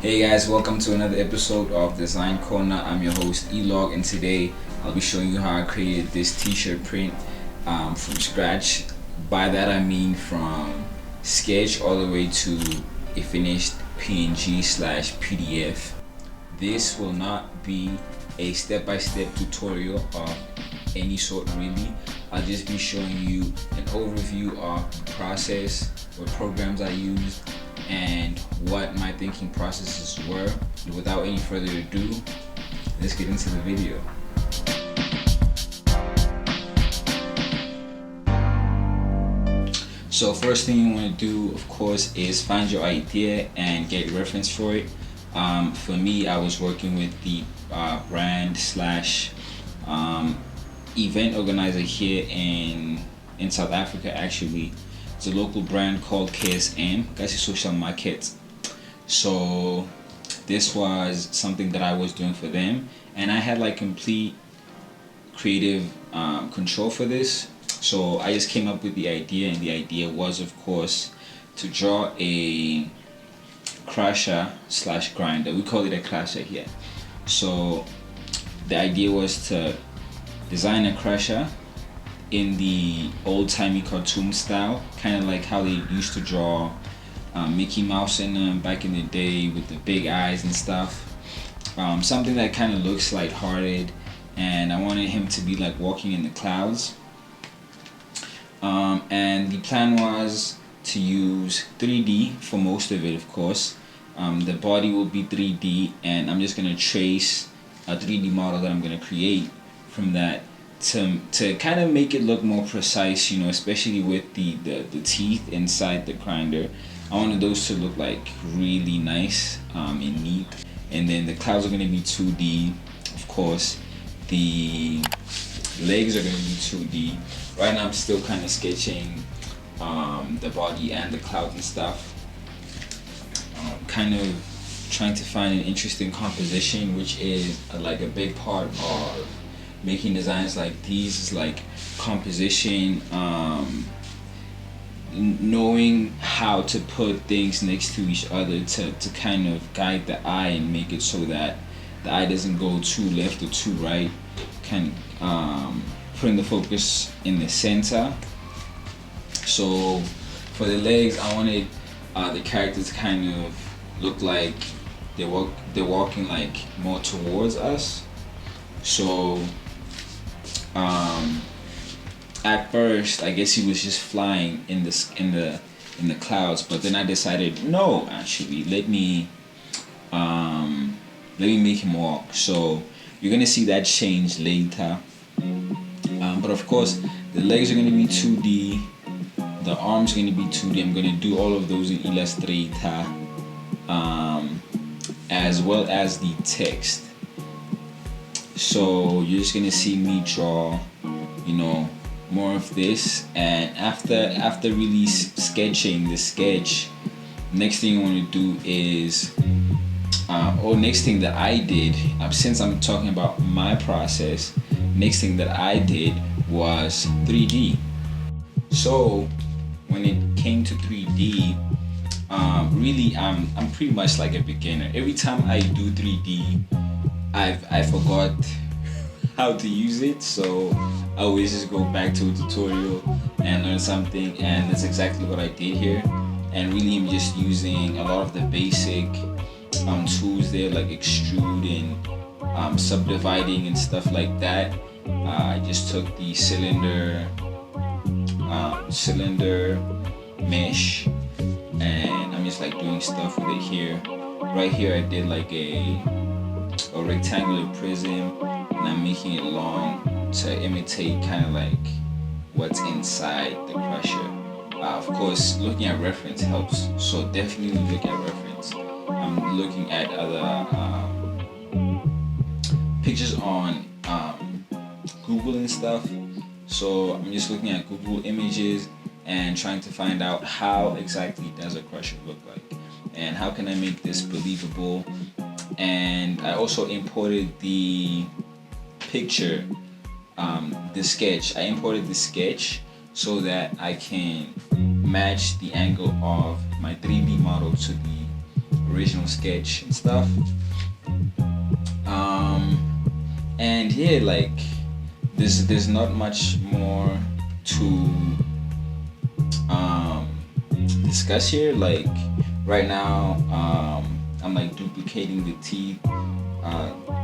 Hey guys, welcome to another episode of Design Corner. I'm your host Elog, and today I'll be showing you how I created this t-shirt print from scratch. By that I mean from sketch all the way to a finished PNG/PDF. This will not be a step-by-step tutorial of any sort really. I'll just be showing you an overview of the process, what programs I used, and what my thinking processes were. Without any further ado, let's get into the video. So first thing you want to do, of course, is find your idea and get reference for it. For me, I was working with the brand slash event organizer here in South Africa. Actually, it's a local brand called KSM, Kasi Social Market. So this was something that I was doing for them, and I had like complete creative control for this. So I just came up with the idea, and the idea was, of course, to draw a crusher slash grinder. We call it a crusher here. So the idea was to design a crusher in the old-timey cartoon style, kind of like how they used to draw Mickey Mouse in them back in the day with the big eyes and stuff. Something that kind of looks lighthearted, and I wanted him to be like walking in the clouds. And the plan was to use 3D for most of it, of course. The body will be 3D, and I'm just gonna trace a 3D model that I'm gonna create from that to kind of make it look more precise, you know, especially with the teeth inside the grinder. I wanted those to look like really nice and neat. And then the clouds are going to be 2D, of course. The legs are going to be 2D. Right now I'm still kind of sketching the body and the clouds and stuff. Kind of trying to find an interesting composition, which is like a big part of making designs like these, is like composition, knowing how to put things next to each other to kind of guide the eye and make it so that the eye doesn't go too left or too right, kind of putting the focus in the center. So for the legs, I wanted the characters to kind of look like they're walking like more towards us. So at first, I guess he was just flying in the clouds, but then I decided, no, actually, let me make him walk. So you're gonna see that change later. But of course, the legs are gonna be 2D, the arms are gonna be 2D. I'm gonna do all of those in Illustrator, as well as the text. So you're just gonna see me draw, you know, more of this, and after really sketching the sketch, next thing you want to do is next thing that I did, since I'm talking about my process, next thing that I did was 3D. So when it came to 3D, really I'm pretty much like a beginner. Every time I do 3D, I forgot how to use it, so I always just go back to a tutorial and learn something, and that's exactly what I did here. And really I'm just using a lot of the basic tools there, like extrude and subdividing and stuff like that. I just took the cylinder mesh, and I'm just like doing stuff with it here. Right here I did like a rectangular prism, and I'm making it long to imitate kind of like what's inside the crusher. Of course, looking at reference helps, so definitely look at reference. I'm looking at other pictures on Google and stuff, so I'm just looking at Google images and trying to find out how exactly does a crusher look like, and how can I make this believable. And I also imported the picture, the sketch. I imported the sketch so that I can match the angle of my 3D model to the original sketch and stuff. And yeah, like there's not much more to discuss here. Like right now, I'm like duplicating the teeth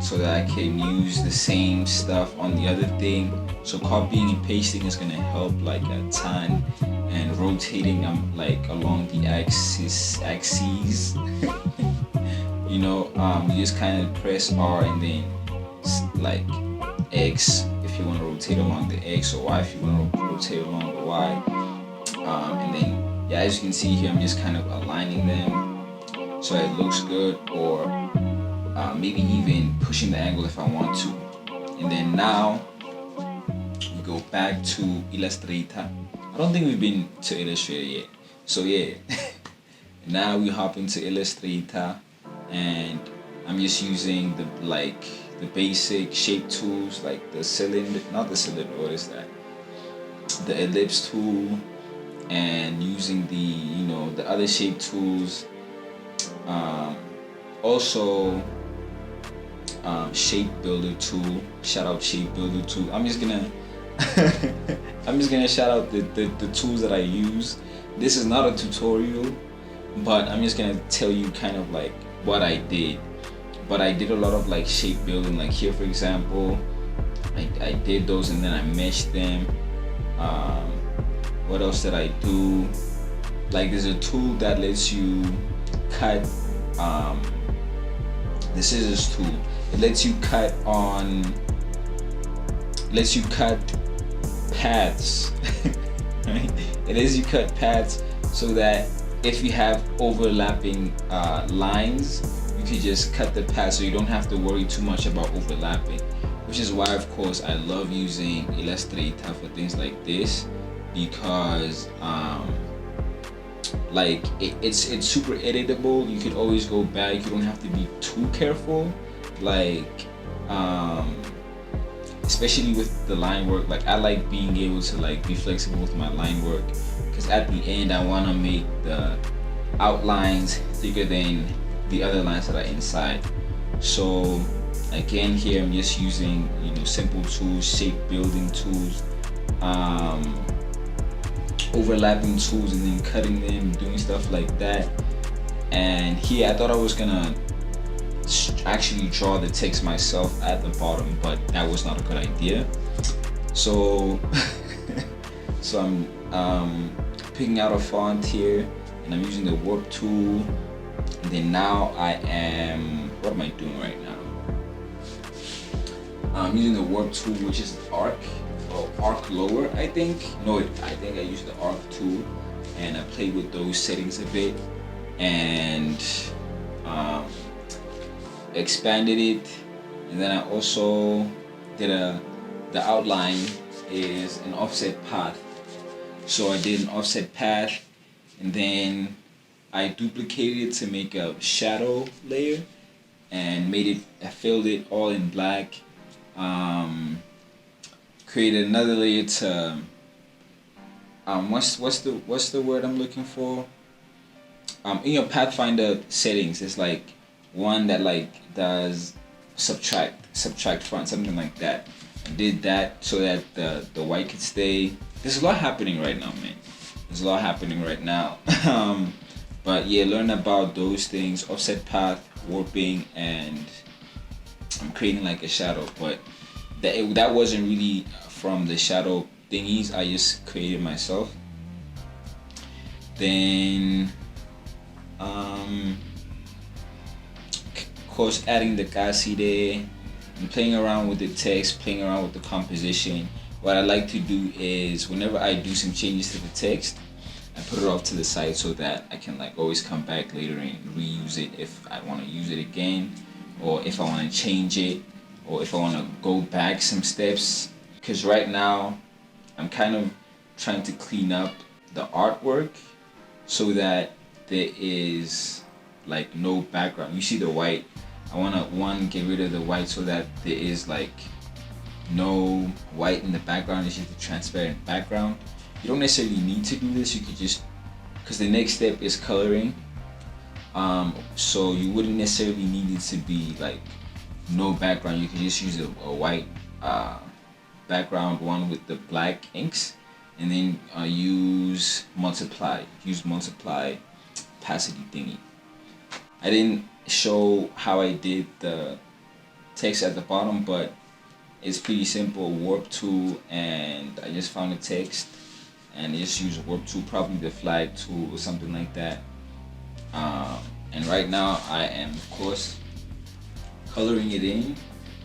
so that I can use the same stuff on the other thing. So copying and pasting is gonna help like a ton, and rotating like along the axes. You know, you just kind of press R and then like X if you want to rotate along the X, or Y if you want to rotate along the Y. And then yeah, as you can see here, I'm just kind of aligning them so it looks good, or maybe even pushing the angle if I want to. And then now we go back to Illustrator. I don't think we've been to Illustrator yet, so yeah. Now we hop into Illustrator, and I'm just using the basic shape tools, like the cylinder, not the cylinder, what is that? The ellipse tool, and using the other shape tools. Also shape builder tool. Shout out shape builder tool. I'm just gonna shout out the tools that I use. This is not a tutorial, but I'm just gonna tell you kind of like what I did. But I did a lot of like shape building. Like here, for example, I did those and then I meshed them. What else did I do? Like there's a tool that lets you cut the scissors tool. It lets you cut paths. Right? It lets you cut paths so that if you have overlapping lines, you could just cut the path so you don't have to worry too much about overlapping. Which is why, of course, I love using Illustrator for things like this, because like it's super editable. You could always go back. You don't have to be too careful, like especially with the line work. Like I like being able to like be flexible with my line work, because at the end I want to make the outlines thicker than the other lines that are inside. So again, here I'm just using simple tools, shape building tools, overlapping tools, and then cutting them, doing stuff like that. And here I thought I was gonna actually draw the text myself at the bottom, but that was not a good idea. So I'm picking out a font here, and I'm using the warp tool. And then now what am I doing right now? I'm using the warp tool, which is arc lower, I think. I think I used the arc tool, and I played with those settings a bit, and expanded it. And then I also did the outline is an offset path. So I did an offset path, and then I duplicated it to make a shadow layer, and I filled it all in black. Created another layer to what's the word I'm looking for? In your Pathfinder settings, there's like one that like does subtract front, something like that. I did that so that the white could stay. There's a lot happening right now, man. There's a lot happening right now. But yeah, learn about those things: offset path, warping, and I'm creating like a shadow. But that wasn't really from the shadow thingies. I just created myself. Then of course adding the kasi there and playing around with the text, playing around with the composition. What I like to do is whenever I do some changes to the text, I put it off to the side so that I can like always come back later and reuse it if I want to use it again, or if I want to change it, or if I want to go back some steps. Because right now I'm kind of trying to clean up the artwork so that there is like no background. You see the white, I want to get rid of the white so that there is like no white in the background. It's just a transparent background. You don't necessarily need to do this. You could just, because the next step is coloring. So you wouldn't necessarily need it to be like no background. You could just use a white background one with the black inks, and then use multiply opacity thingy. I didn't show how I did the text at the bottom, but it's pretty simple. Warp tool, and I just found the text and just use a warp tool, probably the flag tool or something like that. And right now I am, of course, coloring it in.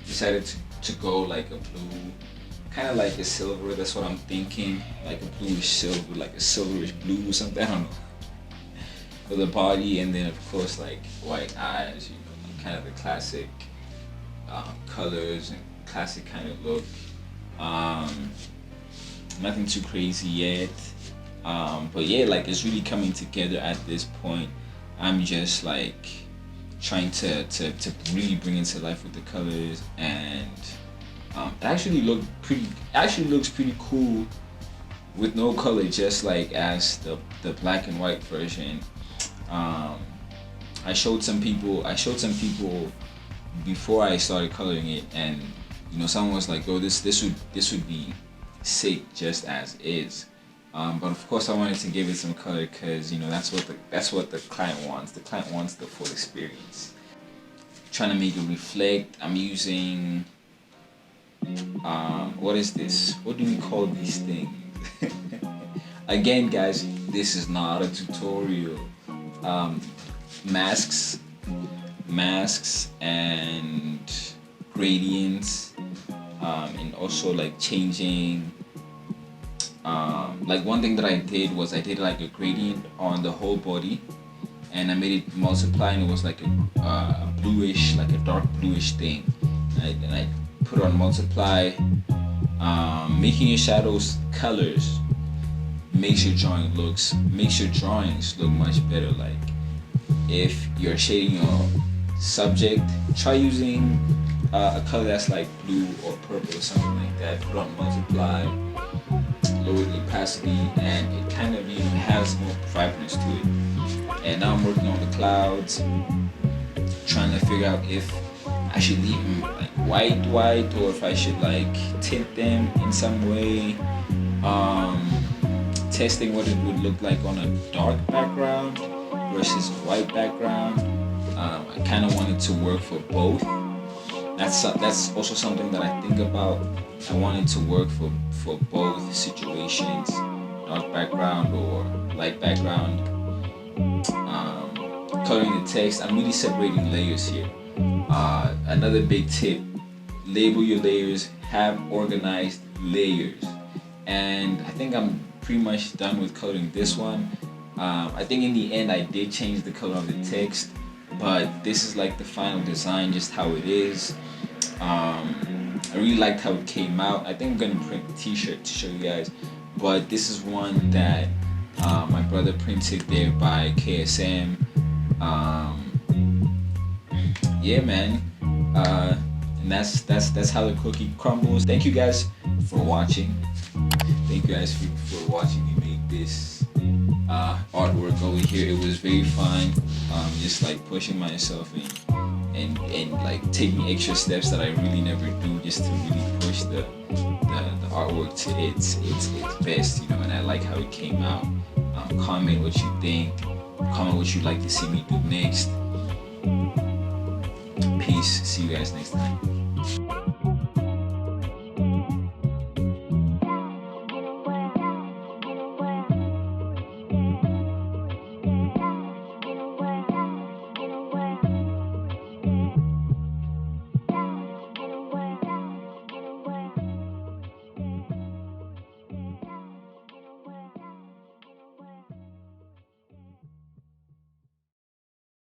Decided to go like a blue, kind of like a silver. That's what I'm thinking, like a bluish silver, like a silverish blue or something. I don't know. For the body, and then of course like white eyes. Kind of the classic colors and classic kind of look. Nothing too crazy yet. But yeah, like it's really coming together at this point. I'm just like trying to really bring it to life with the colors, and it actually looks pretty cool with no color, just like as the black and white version. I showed some people before I started coloring it, and someone was like, "Oh, this would be sick just as is." But of course, I wanted to give it some color because that's what the client wants. The client wants the full experience. Trying to make it reflect. I'm using what is this? What do we call these things? Again, guys, this is not a tutorial. Masks and gradients, and also like changing. Like one thing that I did was I did like a gradient on the whole body, and I made it multiply, and it was like a bluish, like a dark bluish thing. And I put on multiply, making your shadows colors makes your drawings look much better. Like if you're shading your subject, try using a color that's like blue or purple or something like that. Put on multiply, lower the opacity, and it kind of has more vibrance to it. And now I'm working on the clouds, trying to figure out if I should leave them like white, or if I should like tint them in some way. Testing what it would look like on a dark background versus white background. I kind of wanted to work for both. That's also something that I think about. I wanted to work for both situations, dark background or light background. Coloring the text, I'm really separating layers here. Another big tip: label your layers, have organized layers. And I think I'm pretty much done with coloring this one. I think in the end I did change the color of the text, but this is like the final design, just how it is. I really liked how it came out. I think I'm gonna print a t-shirt to show you guys, but this is one that my brother printed there by KSM. Yeah, man. And that's how the cookie crumbles. Thank you guys for watching. Thank you guys for watching me make this artwork over here. It was very fun. Just like pushing myself and like taking extra steps that I really never do, just to really push the artwork to its best, and I like how it came out. Comment what you think. Comment what you'd like to see me do next. Peace. See you guys next time.